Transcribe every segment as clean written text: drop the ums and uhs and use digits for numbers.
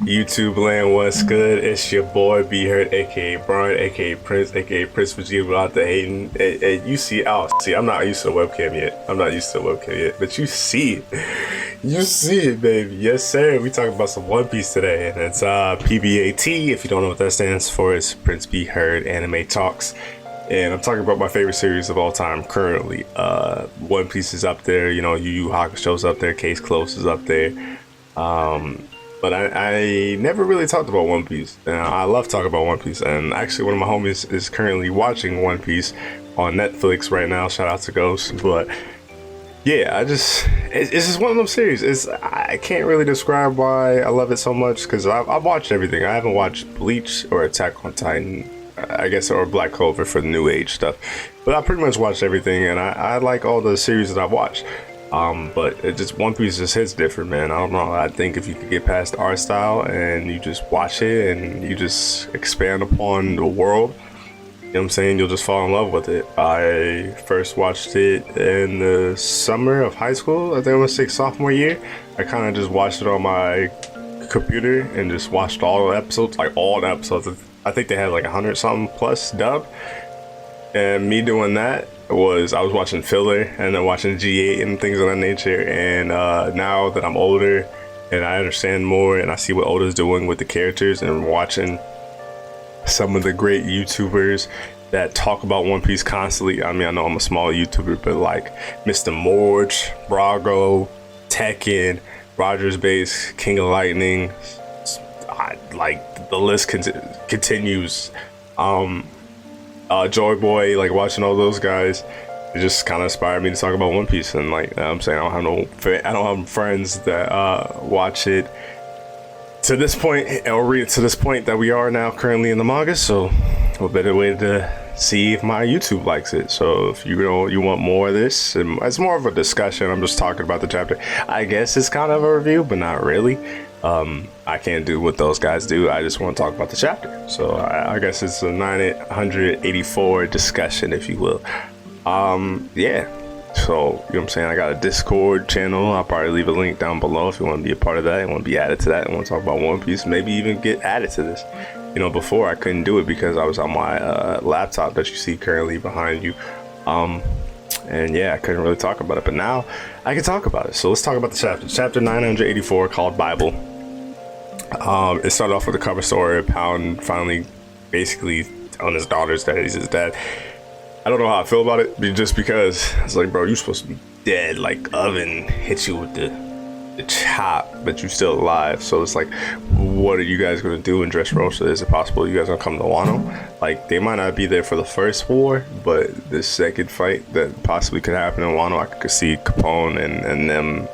YouTube land, what's good? It's your boy Beheard, aka Brian, aka Prince Vegeta without the hating. And you see, I'm not used to the webcam yet. But you see it, baby. Yes, sir. We talking about some One Piece today, and it's PBAT. If you don't know what that stands for, it's Prince Beheard Anime Talks. And I'm talking about my favorite series of all time currently. One Piece is up there, Yu Yu Hakusho's up there, Case Close is up there. But I never really talked about One Piece. And I love talking about One Piece. And actually, one of my homies is currently watching One Piece on Netflix right now. Shout out to Ghost. But yeah, it's just one of those series. I can't really describe why I love it so much because I've watched everything. I haven't watched Bleach or Attack on Titan, I guess, or Black Clover for the new age stuff. But I pretty much watched everything, and I like all the series that I've watched. But it just One Piece just hits different, man. I don't know. I think if you could get past the art style and you just watch it and you just expand upon the world, you know what I'm saying, you'll just fall in love with it. I first watched it in the summer of high school. I think I was sophomore year. I kind of just watched it on my computer and just watched all the episodes, like all the episodes. I think they had like 100 something plus dub. And me doing that I was watching filler and then watching G8 and things of that nature. And now that I'm older and I understand more and I see what Oda's doing with the characters and watching some of the great YouTubers that talk about One Piece constantly. I mean, I know I'm a small YouTuber, but like Mr. Morge, Brago, Tekken, Rogers Base, King of Lightning, like the list continues. Joy Boy, like watching all those guys, it just kind of inspired me to talk about One Piece. And like I'm saying, I don't have friends that watch it to this point or read it to this point that we are now currently in the manga. So what better way to see if my YouTube likes it? So if you want more of this, and it's more of a discussion. I'm just talking about the chapter. I guess it's kind of a review, but not really. I can't do what those guys do. I just want to talk about the chapter. So I guess it's a 984 discussion, if you will. Yeah. So, you know what I'm saying? I got a Discord channel. I'll probably leave a link down below if you want to be a part of that and want to be added to that and want to talk about One Piece. Maybe even get added to this. Before I couldn't do it because I was on my laptop that you see currently behind you. And yeah, I couldn't really talk about it, but now I can talk about it. So let's talk about the chapter. Chapter 984 called Bible. It started off with a cover story. Pound finally basically telling his daughters that he's his dad. I don't know how I feel about it, just because it's like, bro, you're supposed to be dead. Like oven hit you with the chop, but you're still alive. So it's like, what are you guys gonna do in Dressrosa? Is it possible you guys gonna come to Wano? Like, they might not be there for the first war, but the second fight that possibly could happen in Wano, I could see Capone and them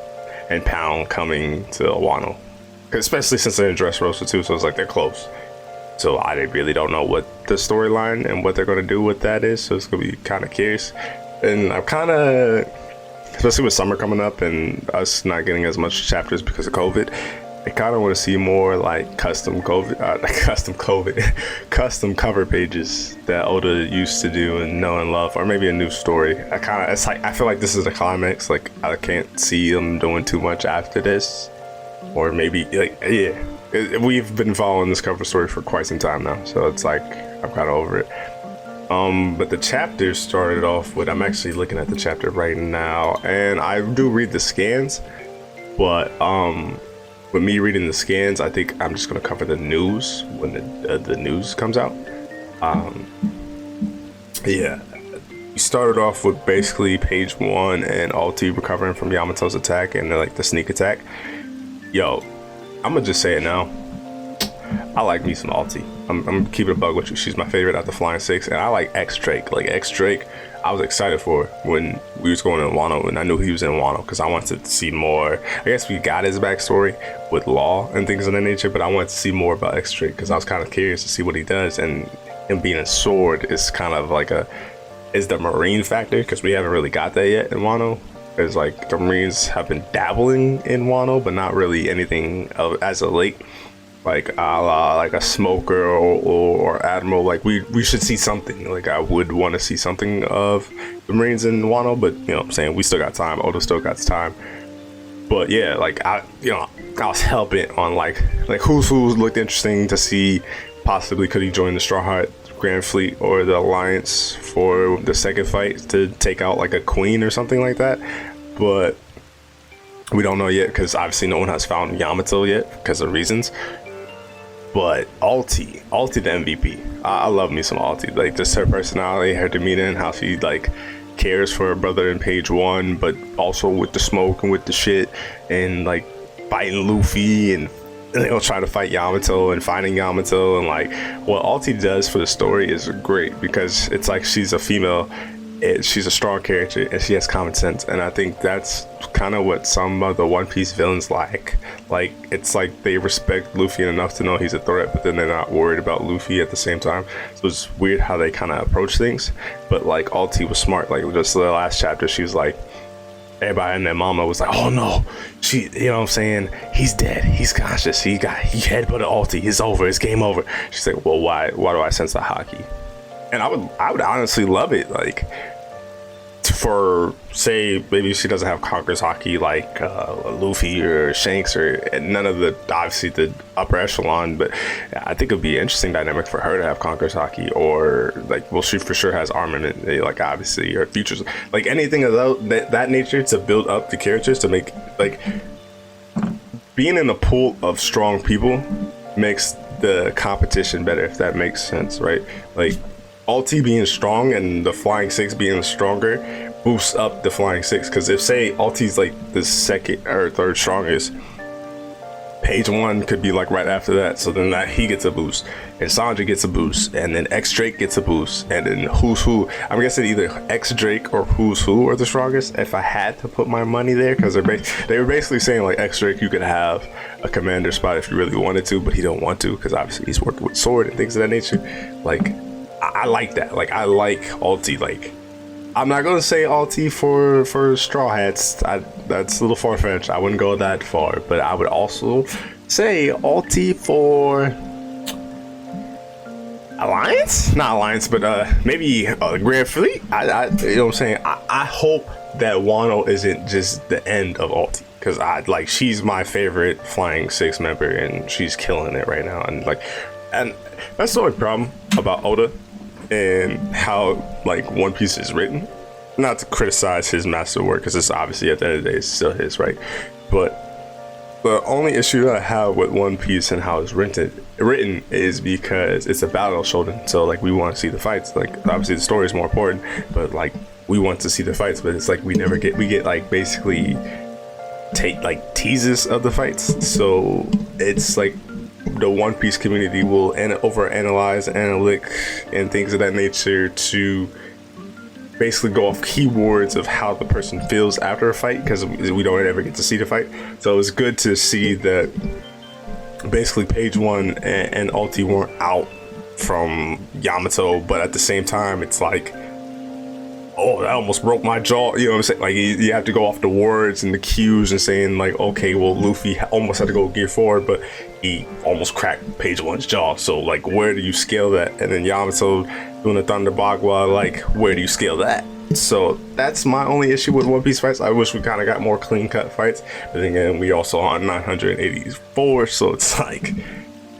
and Pound coming to Wano, especially since they're in Dressrosa too. So it's like they're close. So I really don't know what the storyline and what they're gonna do with that is. So it's gonna be kind of curious. And I'm kind of, especially with summer coming up and us not getting as much chapters because of COVID, I kind of want to see more like custom cover pages that Oda used to do and know and love, or maybe a new story. I feel like this is the climax. Like I can't see them doing too much after this, or maybe we've been following this cover story for quite some time now, so it's like I'm kind of over it. But the chapter started off with, I'm actually looking at the chapter right now, and I do read the scans, but with me reading the scans, I think I'm just gonna cover the news when the news comes out. Yeah, we started off with basically page 1 and Alti recovering from Yamato's attack and like the sneak attack. Yo, I'm gonna just say it now. I like me some Alti. I'm keeping a bug with you. She's my favorite out the Flying Six, and I like X Drake. Like X Drake, I was excited for when we was going to Wano, and I knew he was in Wano because I wanted to see more. I guess we got his backstory with Law and things of that nature, but I wanted to see more about X Drake because I was kind of curious to see what he does. And him being a sword is kind of like is the Marine factor, because we haven't really got that yet in Wano. It's like the Marines have been dabbling in Wano, but not really anything as of late. Like a la like a smoker or admiral. Like we should see something. Like I would want to see something of the Marines in Wano, but you know what I'm saying, we still got time. Oda still got time. But yeah, like I was hell bent on like who's who looked interesting to see. Possibly could he join the Straw Hat Grand Fleet or the Alliance for the second fight to take out like a queen or something like that, but we don't know yet because obviously no one has found Yamato yet because of reasons. But Alti the MVP. I love me some Alti. Like just her personality, her demeanor, and how she like cares for her brother in page 1, but also with the smoke and with the shit and like fighting Luffy and trying to fight Yamato and finding Yamato, and like what Alti does for the story is great because it's like she's a female and she's a strong character and she has common sense, and I think that's kind of what some of the One Piece villains like it's like they respect Luffy enough to know he's a threat, but then they're not worried about Luffy at the same time. So it's weird how they kind of approach things, but like Alti was smart. Like just the last chapter, she was like, everybody and their mama was like, oh no, she, you know what I'm saying, he's dead, he's conscious, he headbutted Alti, it's over, it's game over. She's like, well, why do I sense the hockey? And I would honestly love it, like for say maybe she doesn't have Conqueror's hockey like Luffy or Shanks or none of the obviously the upper echelon, but I think it'd be an interesting dynamic for her to have Conqueror's hockey, or like, well, she for sure has armament, like obviously her features, like anything of that nature to build up the characters, to make like being in a pool of strong people makes the competition better, if that makes sense, right? Like Alti being strong and the Flying Six being stronger boosts up the Flying Six, because if say Alti's like the second or third strongest, page 1 could be like right after that, so then that he gets a boost and Sanji gets a boost and then X Drake gets a boost, and then who's who, I'm guessing either X Drake or who's who are the strongest if I had to put my money there, because they were basically saying like X Drake you could have a commander spot if you really wanted to, but he don't want to because obviously he's working with sword and things of that nature. Like I like that. Like I like Alti. Like I'm not gonna say Alti for Straw Hats. That's a little far-fetched. I wouldn't go that far, but I would also say Alti for Alliance, not Alliance, but maybe Grand Fleet. I you know what I'm saying. I hope that Wano isn't just the end of Alti, because she's my favorite Flying Six member and she's killing it right now, and that's the only problem about Oda and how like One Piece is written. Not to criticize his masterwork, because it's obviously at the end of the day it's still his, right? But the only issue that I have with One Piece and how it's written is because it's a battle shonen, so like we want to see the fights. Like obviously the story is more important, but like we want to see the fights, but it's like we get like basically take like teases of the fights. So it's like the One Piece community will overanalyze, analytic, and things of that nature to basically go off keywords of how the person feels after a fight, because we don't ever get to see the fight. So it's good to see that basically page 1 and Alti weren't out from Yamato, but at the same time it's like, oh, that almost broke my jaw, you know what I'm saying? Like you have to go off the words and the cues and saying like, okay, well Luffy almost had to go gear 4, but he almost cracked page 1's jaw, so like where do you scale that? And then Yamato doing the Thunder Bagua, like where do you scale that? So that's my only issue with One Piece fights. I wish we kind of got more clean cut fights, but then again we also on 984, so it's like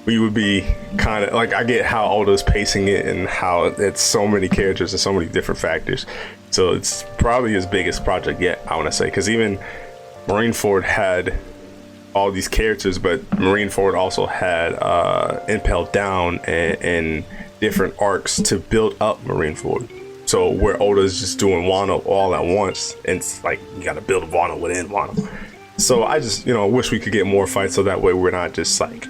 we would be kind of like, I get how Oda's pacing it and how it's so many characters and so many different factors, so it's probably his biggest project yet, I want to say, because even Marineford had all these characters, but Marineford also had Impel Down and different arcs to build up Marineford. So where Oda's just doing Wano all at once, and it's like you gotta build a Wano within Wano. So I just, wish we could get more fights, so that way we're not just like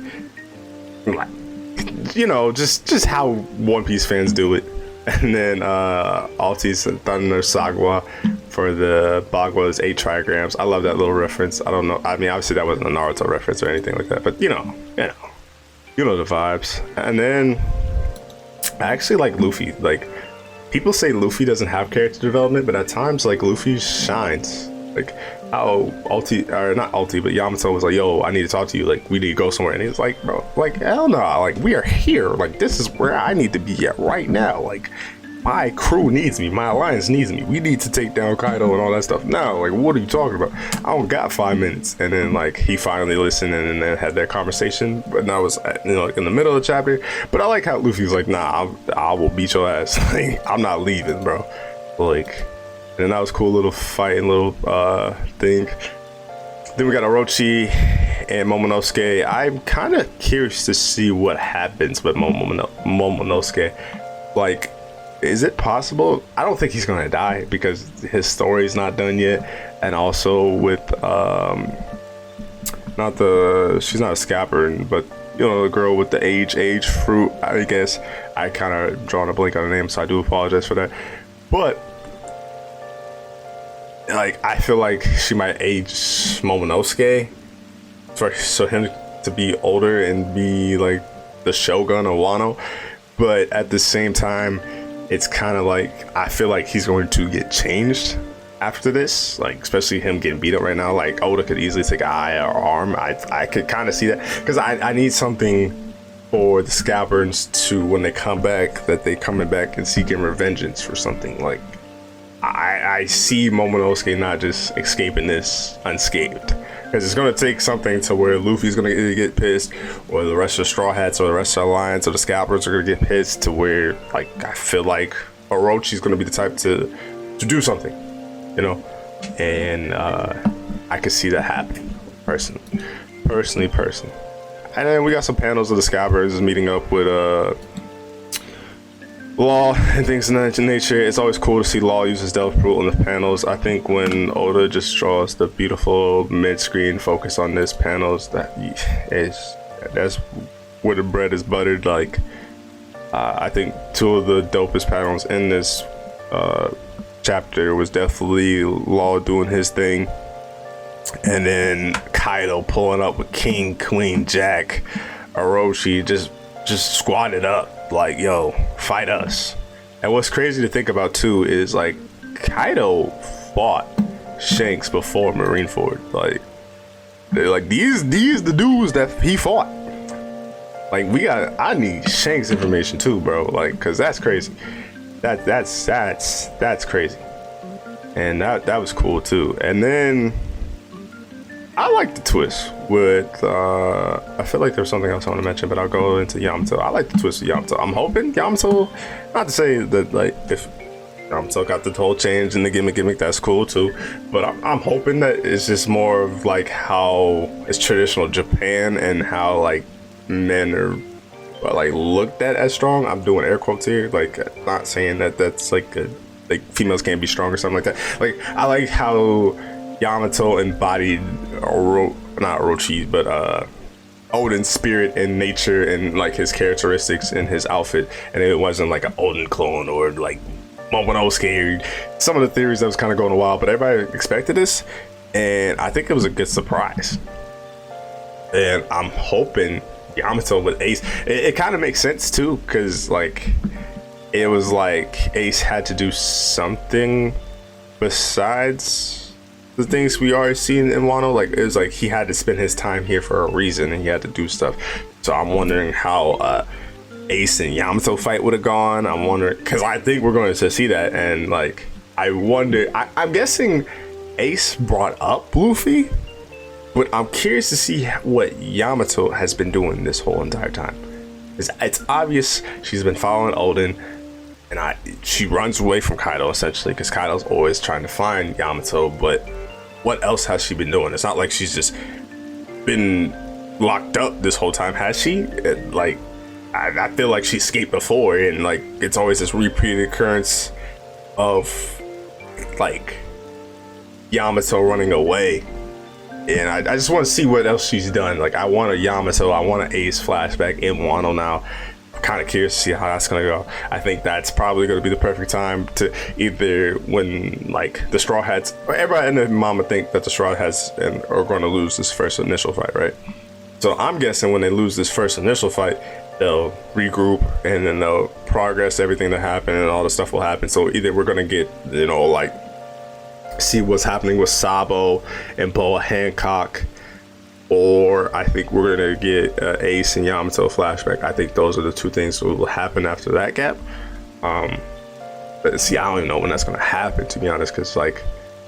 just how One Piece fans do it. And then Alti's Thunder Sagwa for the Bagua's 8 trigrams. I love that little reference. I don't know, I mean obviously that wasn't a Naruto reference or anything like that, but you know the vibes. And then I actually like Luffy. Like people say Luffy doesn't have character development, but at times like Luffy shines. Like how not Alti, but Yamato was like, yo, I need to talk to you, like we need to go somewhere, and he's like, bro, like hell no, like we are here, like this is where I need to be at right now, like my crew needs me, my alliance needs me, we need to take down Kaido and all that stuff now. Like, what are you talking about? I don't got 5 minutes. And then like he finally listened and then had that conversation, but now it's, you know, like in the middle of the chapter. But I like how Luffy's like, nah, I will beat your ass. Like, I'm not leaving, bro. Like, and that was cool, little fight and little thing. Then we got Orochi and Momonosuke. I'm kind of curious to see what happens with Momonosuke. Like, is it possible? I don't think he's gonna die because his story's not done yet. And also with she's not a scapper, but you know, the girl with the age fruit, I guess. I kind of drawn a blank on the name, so I do apologize for that. But like, I feel like she might age Momonosuke so him to be older and be like the Shogun of Wano. But at the same time, it's kind of like, I feel like he's going to get changed after this, like especially him getting beat up right now. Like, Oda could easily take an eye or arm. I could kind of see that, because I need something for the Scabbards to, when they come back, that they coming back and seeking revengeance for something. Like, I see Momonosuke not just escaping this unscathed, because it's going to take something to where Luffy's going to either get pissed, or the rest of the Straw Hats, or the rest of the Alliance, or the Scalpers are going to get pissed, to where, like, I feel like Orochi's going to be the type to do something, you know? And I could see that happening, personally. And then we got some panels of the Scalpers meeting up with Law and things of that nature. It's always cool to see Law use his Delph Fruit on the panels. I think when Oda just draws the beautiful mid-screen focus on this panels, that's where the bread is buttered. Like, I think two of the dopest panels in this chapter was definitely Law doing his thing, and then Kaido pulling up with King, Queen, Jack, Orochi just squatted up. Like, yo, fight us. And what's crazy to think about too is, like, Kaido fought Shanks before Marineford. Like, they're like, these the dudes that he fought. Like, I need Shanks information too, bro. Like, cause that's crazy. That's crazy. And that was cool too. And then I like the twist with, I feel like there's something else I want to mention, but I'll go into Yamato. I like the twist with Yamato. I'm hoping Yamato, not to say that, like, if Yamato got the whole change and the gimmick, that's cool too. But I'm hoping that it's just more of like how it's traditional Japan and how, like, men are, like, looked at as strong. I'm doing air quotes here, like, not saying that that's like females can't be strong or something like that. Like, I like how Yamato embodied not Orochi, but Odin's spirit and nature and, like, his characteristics in his outfit, and it wasn't like an Odin clone or like Momonosuke or some of the theories that was kind of going wild. But everybody expected this, and I think it was a good surprise. And I'm hoping Yamato with Ace, it kind of makes sense too, because, like, it was like Ace had to do something besides the things we already seen in Wano. Like, it was like he had to spend his time here for a reason, and he had to do stuff. So I'm wondering how Ace and Yamato fight would have gone. I'm wondering, because I think we're going to see that. And, like, I wonder, I'm guessing Ace brought up Luffy, but I'm curious to see what Yamato has been doing this whole entire time. It's obvious she's been following Odin, and she runs away from Kaido, essentially, because Kaido's always trying to find Yamato. But what else has she been doing? It's not like she's just been locked up this whole time, has she? Like, I feel like she escaped before, and, like, it's always this repeated occurrence of, like, Yamato running away. And I just want to see what else she's done. Like, I want a Yamato, I want an Ace flashback in Wano now. I'm kind of curious to see how that's gonna go. I think that's probably gonna be the perfect time to either, when, like, the Straw Hats, everybody and their mama think that the Straw Hats are going to lose this first initial fight, right? So I'm guessing when they lose this first initial fight, they'll regroup and then they'll progress everything that happened, and all the stuff will happen. So either we're gonna get, you know, like, see what's happening with Sabo and Boa Hancock, or I think we're gonna get Ace and Yamato flashback. I think those are the two things that will happen after that gap. But see, I don't even know when that's gonna happen, to be honest. Because like,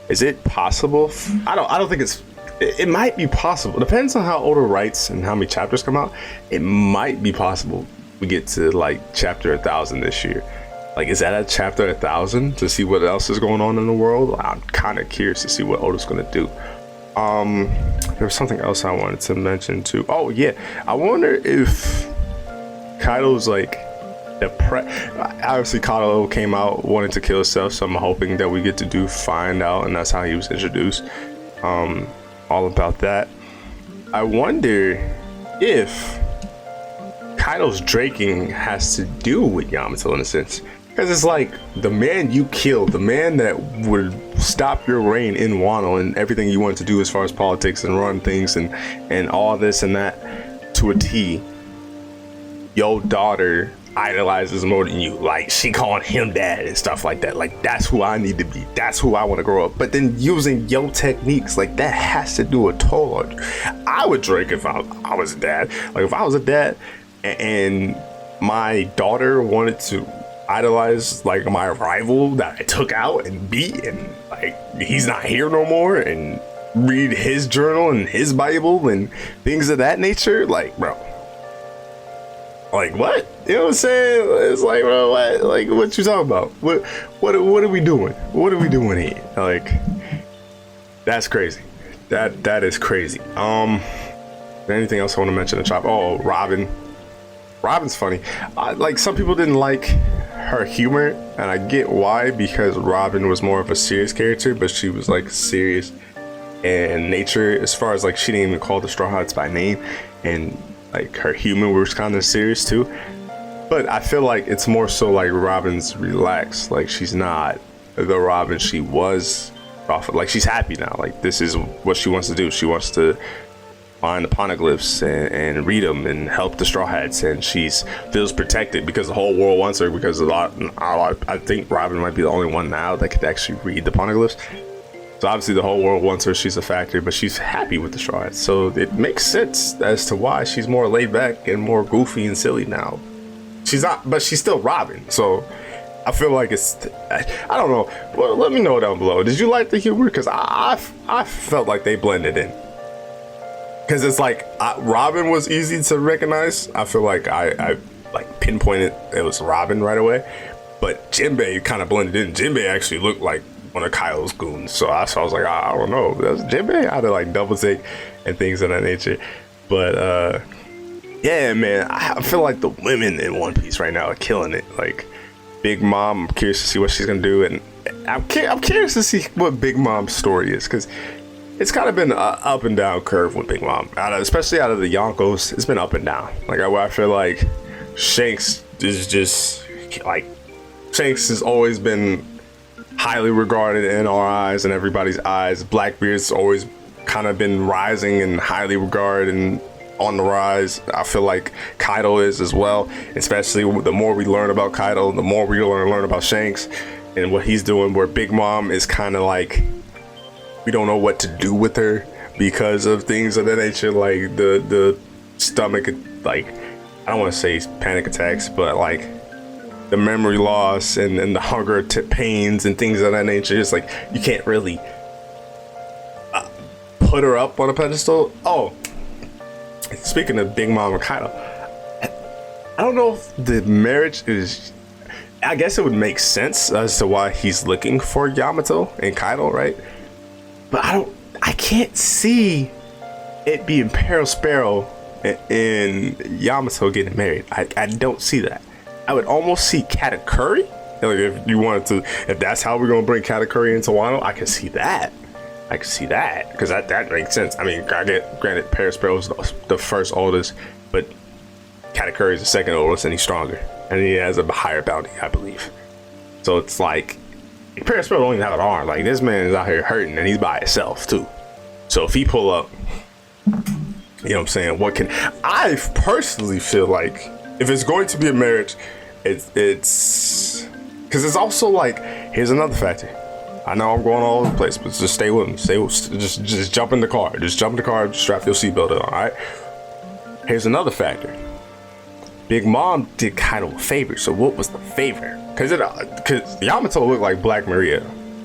is it possible? I don't think it's. It might be possible. Depends on how Oda writes and how many chapters come out. It might be possible we get to like chapter 1,000 this year. Like, is that at chapter 1,000 to see what else is going on in the world? I'm kind of curious to see what Oda's gonna do. There was something else I wanted to mention too. Oh yeah, I wonder if Kaido's like obviously Kaido came out wanting to kill himself, so I'm hoping that we get to find out, and that's how he was introduced. All about that. I wonder if Kaido's draking has to do with Yamato in a sense, because it's like the man you killed, the man that would stop your reign in Wano and everything you wanted to do as far as politics and run things and all this and that to a T. Your daughter idolizes more than you. Like, she calling him dad and stuff like that. Like, that's who I need to be. That's who I want to grow up. But then using your techniques, like, that has to do a toll on. I would drink if I was a dad. Like, if I was a dad and my daughter wanted to idolize like my rival that I took out and beat, and like he's not here no more, and read his journal and his Bible and things of that nature, like, bro, like, what? You know what I'm saying? It's like, bro, what? Like, what you talking about? What are we doing? What are we doing here? Like, that's crazy. That is crazy. Anything else I want to mention in the chop? Oh, Robin's funny. Like, some people didn't like her humor, and I get why, because Robin was more of a serious character, but she was like serious in nature as far as like she didn't even call the Straw Hats by name, and like her humor was kind of serious too. But I feel like it's more so like Robin's relaxed. Like, she's not the Robin she was off of. Like, she's happy now. Like, this is what she wants to do. She wants to find the poneglyphs and read them and help the Straw Hats, and she's feels protected because the whole world wants her, because I think Robin might be the only one now that could actually read the poneglyphs. So obviously the whole world wants her. She's a factor, but she's happy with the Straw Hats, so it makes sense as to why she's more laid back and more goofy and silly now. She's not, but she's still Robin, so I feel like I don't know. Well, let me know down below. Did you like the humor? Because I felt like they blended in. Because it's like Robin was easy to recognize. I feel like I like pinpointed it was Robin right away, but Jinbei kind of blended in. Jinbei actually looked like one of Kyle's goons, so I was like, I don't know, that's Jinbei. I had to like double take and things of that nature. But yeah, man, I feel like the women in One Piece right now are killing it. Like, Big Mom, I'm curious to see what she's gonna do, and I'm curious to see what Big Mom's story is, because it's kind of been an up and down curve with Big Mom, especially out of the Yonkos. It's been up and down. Like, I feel like Shanks is just like, Shanks has always been highly regarded in our eyes and everybody's eyes. Blackbeard's always kind of been rising and highly regarded and on the rise. I feel like Kaido is as well, especially the more we learn about Kaido, the more we learn about Shanks and what he's doing, where Big Mom is kind of like, we don't know what to do with her because of things of that nature, like the stomach, like, I don't want to say panic attacks, but like the memory loss and the hunger pains and things of that nature. It's like, you can't really put her up on a pedestal. Oh, speaking of Big Mom and Kaido, I don't know if the marriage is, I guess it would make sense as to why he's looking for Yamato and Kaido, right? But I can't see it being Sparrow and Yamato getting married. I don't see that. I would almost see Katakuri. Like, if you wanted to, if that's how we're gonna bring Katakuri into Wano, I can see that. Because that makes sense. I mean, granted, Sparrow is the first oldest, but Katakuri is the second oldest, and he's stronger, and he has a higher bounty, I believe. So it's like, Sparrow don't even have an arm. Like, this man is out here hurting, and he's by himself too. So if he pull up, you know what I'm saying? I personally feel like if it's going to be a marriage, it's because it's also like, here's another factor. I know I'm going all over the place, but just stay with me. Just jump in the car. Just jump in the car. Strap your seatbelt on. All right. Here's another factor. Big Mom did Kaido a favor. So what was the favor? Because Yamato looked like Black Maria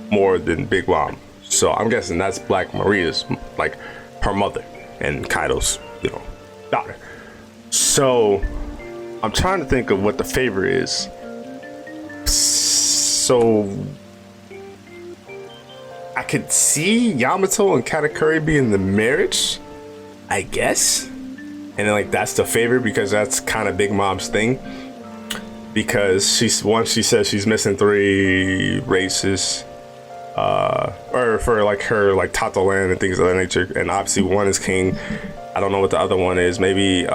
more than Big Mom. So I'm guessing that's Black Maria's, like, her mother and Kaido's, daughter. So I'm trying to think of what the favor is. So I could see Yamato and Katakuri being the marriage, I guess. And then, like, that's the favor because that's kind of Big Mom's thing. Because she says she's missing 3 races. Or for like her, like Tato land and things of that nature. And obviously one is king. I don't know what the other one is. Maybe is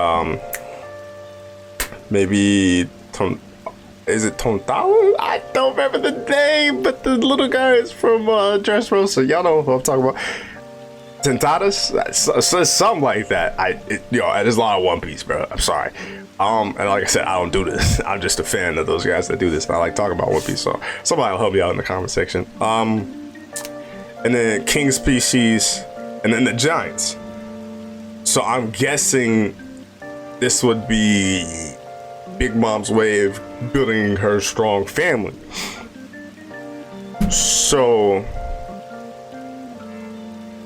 it Tontala? I don't remember the name, but the little guy is from Dressrosa. Rosa. Y'all know who I'm talking about. Tentadas? Something like that. There's a lot of One Piece, bro. I'm sorry. And like I said, I don't do this. I'm just a fan of those guys that do this. And I like talking about One Piece, so somebody will help me out in the comment section. And then King Species, and then the Giants. So I'm guessing this would be Big Mom's way of building her strong family. So,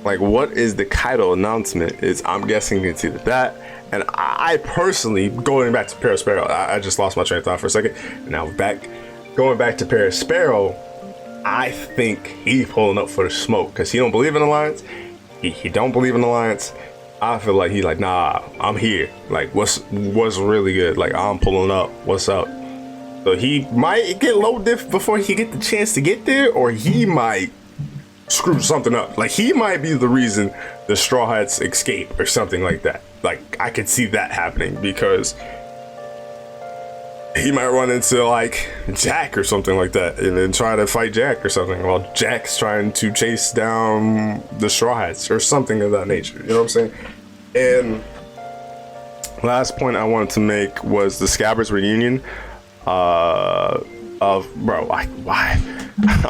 like, what is the Kaido announcement? I'm guessing it's either that. And I personally, going back to Perospero, I just lost my train of thought for a second. Now going back to Perospero, I think he's pulling up for the smoke because he don't believe in Alliance. He don't believe in Alliance. I feel like he's like, nah, I'm here. Like, what's really good? Like, I'm pulling up. What's up? So he might get low diff before he get the chance to get there, or he might screw something up. Like, he might be the reason the Straw Hats escape or something like that. Like, I could see that happening because he might run into like Jack or something like that and then try to fight Jack or something while Jack's trying to chase down the Straw Hats or something of that nature. You know what I'm saying? And last point I wanted to make was the Scabbards reunion I'm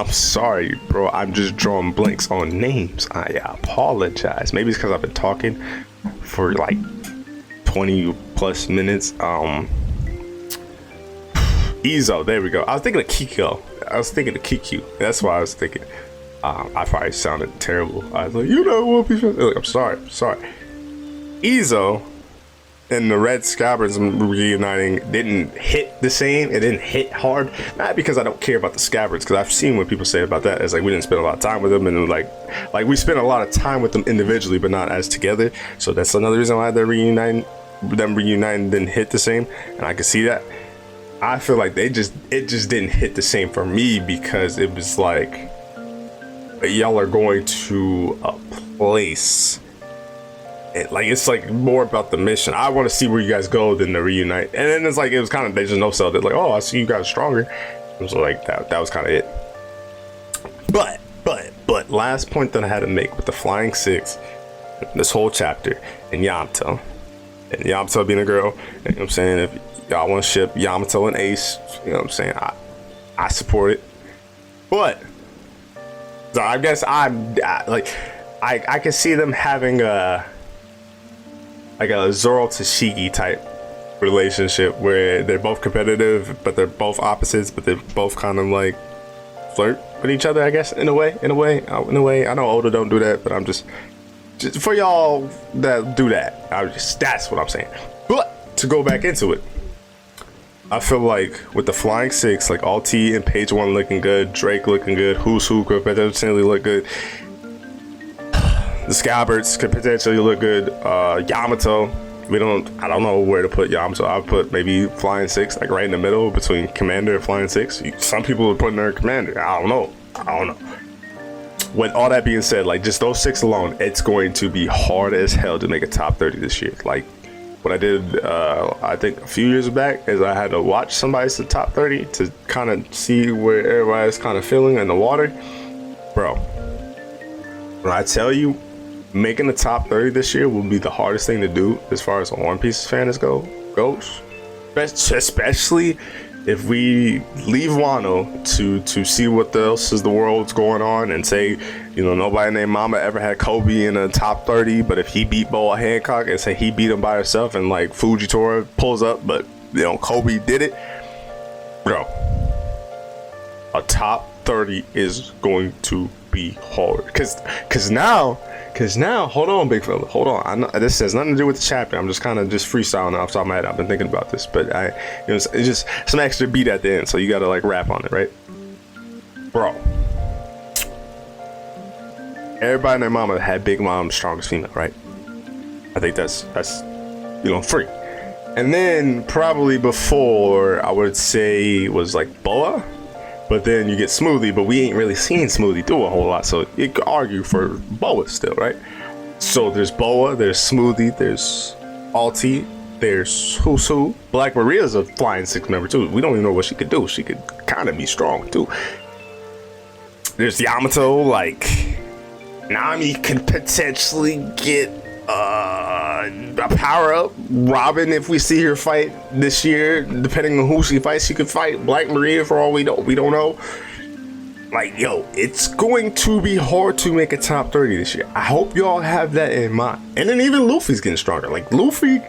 sorry, bro. I'm just drawing blanks on names. I apologize. Maybe it's because I've been talking for like 20 plus minutes. Izo, there we go. I was thinking of Kikyo. That's why I was thinking. I probably sounded terrible. I was like, One Piece. Like, I'm sorry. Izo and the Red Scabbards reuniting didn't hit the same. It didn't hit hard. Not because I don't care about the Scabbards, because I've seen what people say about that. It's like we didn't spend a lot of time with them, and like we spent a lot of time with them individually, but not as together. So that's another reason why them reuniting didn't hit the same, and I can see that. I feel like it just didn't hit the same for me because it was like y'all are going to a place. It's like more about the mission. I want to see where you guys go than the reunite. And then it's like it was kind of they just no sell it. Like, oh, I see you guys stronger. It was like that was kind of it. But last point that I had to make with the Flying Six, this whole chapter, and Yamato being a girl. You know what I'm saying? If y'all want to ship Yamato and Ace, you know what I'm saying? I support it. But so I guess I can see them having a Zoro Tashigi type relationship where they're both competitive, but they're both opposites, but they're both kind of like flirt with each other, I guess, in a way. I know Oda don't do that, but I'm just for y'all that do that. That's what I'm saying. But to go back into it, I feel like with the Flying Six, like Alti and Page One looking good, Drake looking good, Who's Who could potentially look good. The Scabbards could potentially look good. Yamato, I don't know where to put Yamato. I'll put maybe Flying Six, like right in the middle between Commander and Flying Six. Some people are putting their Commander. I don't know. With all that being said, like just those 6 alone, it's going to be hard as hell to make a top 30 this year. Like what I did, I think a few years back, is I had to watch somebody's top 30 to kind of see where everybody's kind of feeling in the water. Bro, when I tell you, making the top 30 this year will be the hardest thing to do as far as a One Piece fan goes. Especially if we leave Wano to see what else is the world's going on and say, nobody named Mama ever had Kobe in a top 30, but if he beat Boa Hancock and say he beat him by himself and like Fujitora pulls up, but Kobe did it, bro. a top 30 is going to be hard. Cause now, hold on, big fella, hold on. I know this has nothing to do with the chapter. I'm just kind of freestyling off the top of my head. I've been thinking about this, but it's just some extra beat at the end, so you gotta like rap on it, right, bro? Everybody and their mama had Big Mom, strongest female, right? I think that's free. And then probably before, I would say was like Boa. But then you get Smoothie, but we ain't really seen Smoothie do a whole lot, so you could argue for Boa still, right? So there's Boa, there's Smoothie, there's Alti, there's Who's Who. Black Maria's a flying 6 member too. We don't even know what she could do. She could kind of be strong too. There's Yamato, like Nami could potentially get a power up. Robin, if we see her fight this year, depending on who she fights, she could fight Black Maria for all we don't know. Like, yo, it's going to be hard to make a top 30 this year. I hope y'all have that in mind. And then even Luffy's getting stronger. Like, Luffy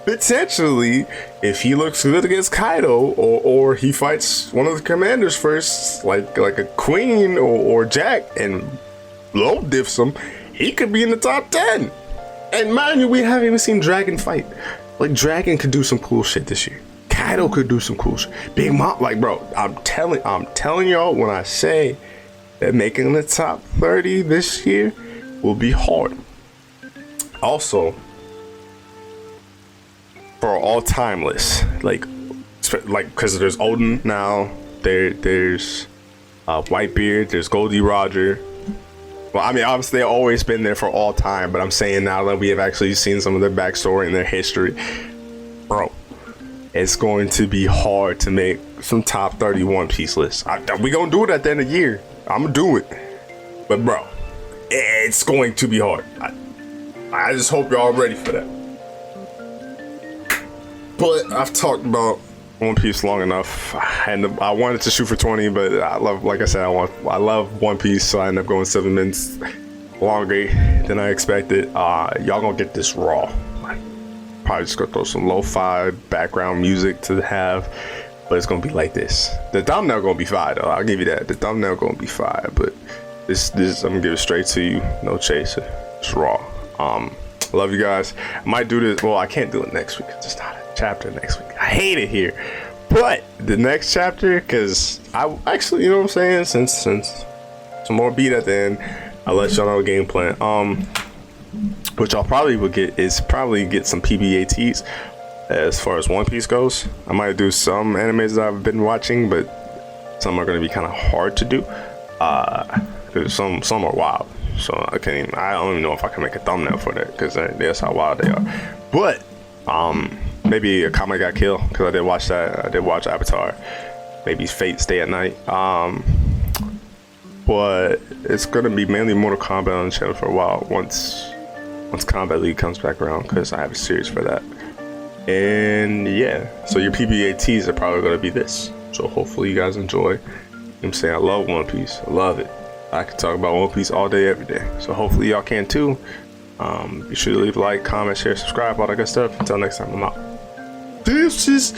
potentially, if he looks good against Kaido, or he fights one of the commanders first, like a Queen or Jack, and low diffs him, he could be in the top 10. And mind you, we haven't even seen Dragon fight. Like, Dragon could do some cool shit this year. Kaido could do some cool shit. Big Mom, like, bro, I'm telling y'all, when I say that making the top 30 this year will be hard. Also, for all-time list, like, because there's Odin now, there's Whitebeard, there's Goldie Roger. Well, I mean, obviously they've always been there for all time, but I'm saying now that we have actually seen some of their backstory and their history, bro, it's going to be hard to make some top 30 One Piece lists. We gonna do it at the end of the year. I'm gonna do it, but bro, it's going to be hard. I just hope y'all ready for that. But I've talked about One Piece long enough, and I wanted to shoot for 20, but I love, like I said, I love One Piece, so I ended up going 7 minutes longer than I expected. Y'all gonna get this raw. Probably just gonna throw some lo-fi background music to have, but it's gonna be like this. The thumbnail gonna be fire though. I'll give you that. The thumbnail gonna be fire, but this I'm gonna give it straight to you. No chaser. It's raw. Love you guys. I might do this. Well, I can't do it next week. It's not a chapter next week. I hate it here. But the next chapter, because I actually, you know what I'm saying? Since some more beat at the end, I'll let y'all know the game plan. What y'all probably will get is get some PBATs as far as One Piece goes. I might do some animes that I've been watching, but some are going to be kind of hard to do. Because some are wild. So I don't even know if I can make a thumbnail for that, because that's how wild they are. But maybe a Kama Got Killed, because I did watch that. I did watch Avatar. Maybe Fate Stay at Night. But it's gonna be mainly Mortal Kombat on the channel for a while once Combat League comes back around, because I have a series for that. And yeah, so your PBATs are probably gonna be this. So hopefully you guys enjoy. You know what I'm saying? I love One Piece. I love it. I can talk about One Piece all day, every day. So hopefully y'all can too. Be sure to leave a like, comment, share, subscribe, all that good stuff. Until next time, I'm out. This is